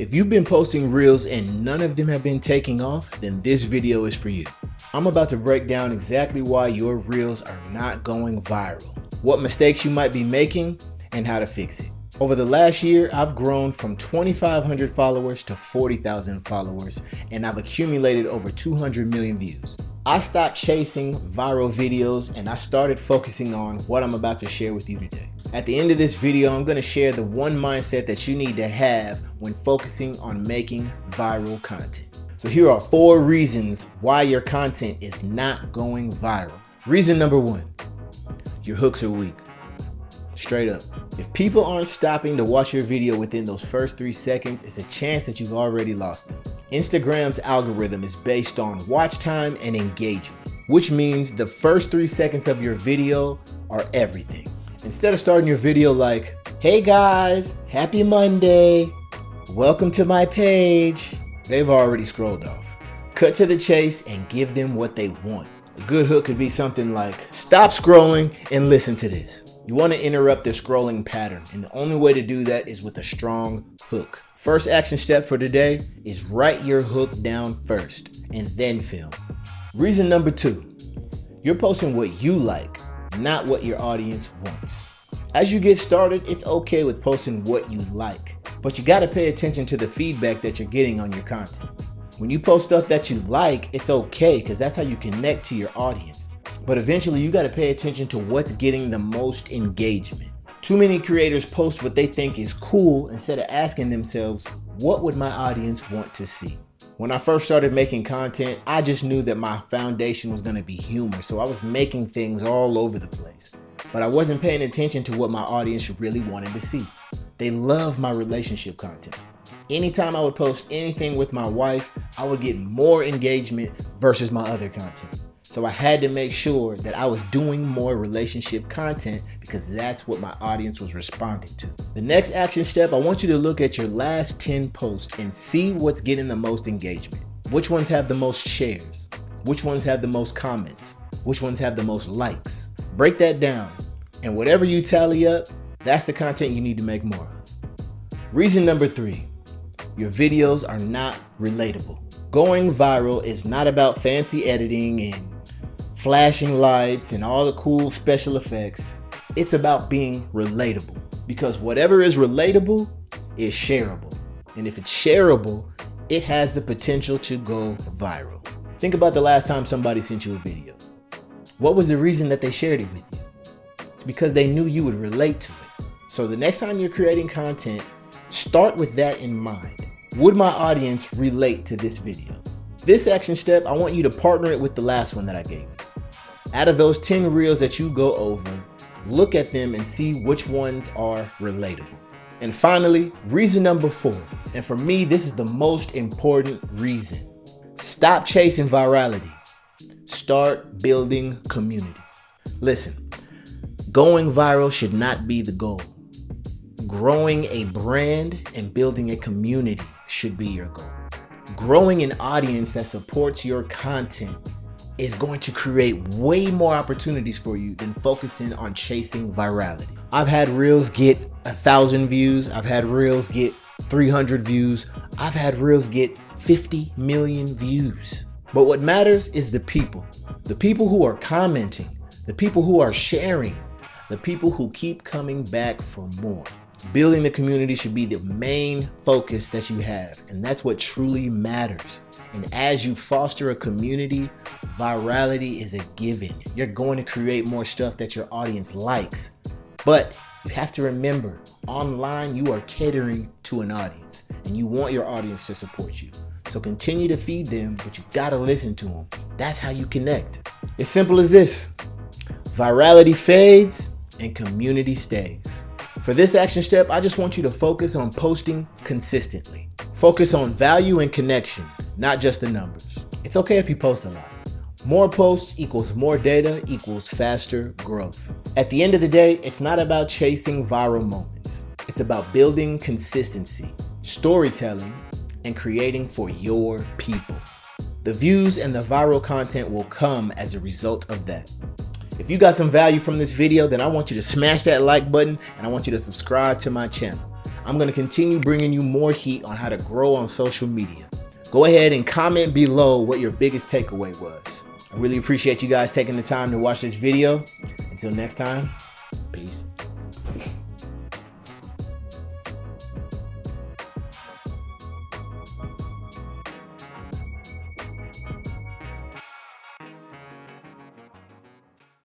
If you've been posting reels and none of them have been taking off, then this video is for you. I'm about to break down exactly why your reels are not going viral, what mistakes you might be making, and how to fix it. Over the last year, I've grown from 2,500 followers to 40,000 followers, and I've accumulated over 200 million views. I stopped chasing viral videos and I started focusing on what I'm about to share with you today. At the end of this video, I'm going to share the one mindset that you need to have when focusing on making viral content. So here are 4 reasons why your content is not going viral. Reason number 1, your hooks are weak. Straight up. If people aren't stopping to watch your video within those first 3 seconds, it's a chance that you've already lost them. Instagram's algorithm is based on watch time and engagement, which means the first 3 seconds of your video are everything. Instead of starting your video like, "Hey guys, happy Monday, welcome to my page," they've already scrolled off. Cut to the chase and give them what they want. A good hook could be something like, "Stop scrolling and listen to this." You want to interrupt the scrolling pattern, and the only way to do that is with a strong hook. First action step for today is write your hook down first and then film. Reason number 2, you're posting what you like, not what your audience wants. As you get started, it's okay with posting what you like, but you got to pay attention to the feedback that you're getting on your content. When you post stuff that you like, it's okay because that's how you connect to your audience. But eventually you got to pay attention to what's getting the most engagement. Too many creators post what they think is cool instead of asking themselves, what would my audience want to see? When I first started making content, I just knew that my foundation was going to be humor, so I was making things all over the place. But I wasn't paying attention to what my audience really wanted to see. They love my relationship content. Anytime I would post anything with my wife, I would get more engagement versus my other content. So I had to make sure that I was doing more relationship content because that's what my audience was responding to. The next action step, I want you to look at your last 10 posts and see what's getting the most engagement. Which ones have the most shares? Which ones have the most comments? Which ones have the most likes? Break that down. And whatever you tally up, that's the content you need to make more of. Reason number 3, your videos are not relatable. Going viral is not about fancy editing and flashing lights and all the cool special effects. It's about being relatable, because whatever is relatable is shareable. And if it's shareable, it has the potential to go viral. Think about the last time somebody sent you a video. What was the reason that they shared it with you? It's because they knew you would relate to it. So the next time you're creating content, start with that in mind. Would my audience relate to this video? This action step, I want you to partner it with the last one that I gave you. Out of those 10 reels that you go over, look at them and see which ones are relatable. And finally, reason number 4, and for me, this is the most important reason. Stop chasing virality. Start building community. Listen, going viral should not be the goal. Growing a brand and building a community should be your goal. Growing an audience that supports your content is going to create way more opportunities for you than focusing on chasing virality. I've had reels get 1,000 views. I've had reels get 300 views. I've had reels get 50 million views. But what matters is the people who are commenting, the people who are sharing, the people who keep coming back for more. Building the community should be the main focus that you have, and that's what truly matters. And as you foster a community, virality is a given. You're going to create more stuff that your audience likes. But you have to remember, online you are catering to an audience, and you want your audience to support you. So continue to feed them, but you gotta listen to them. That's how you connect. It's simple as this. Virality fades and community stays. For this action step, I just want you to focus on posting consistently. Focus on value and connection, not just the numbers. It's okay if you post a lot. More posts equals more data equals faster growth. At the end of the day, it's not about chasing viral moments. It's about building consistency, storytelling, and creating for your people. The views and the viral content will come as a result of that. If you got some value from this video, then I want you to smash that like button and I want you to subscribe to my channel. I'm going to continue bringing you more heat on how to grow on social media. Go ahead and comment below what your biggest takeaway was. I really appreciate you guys taking the time to watch this video. Until next time, peace.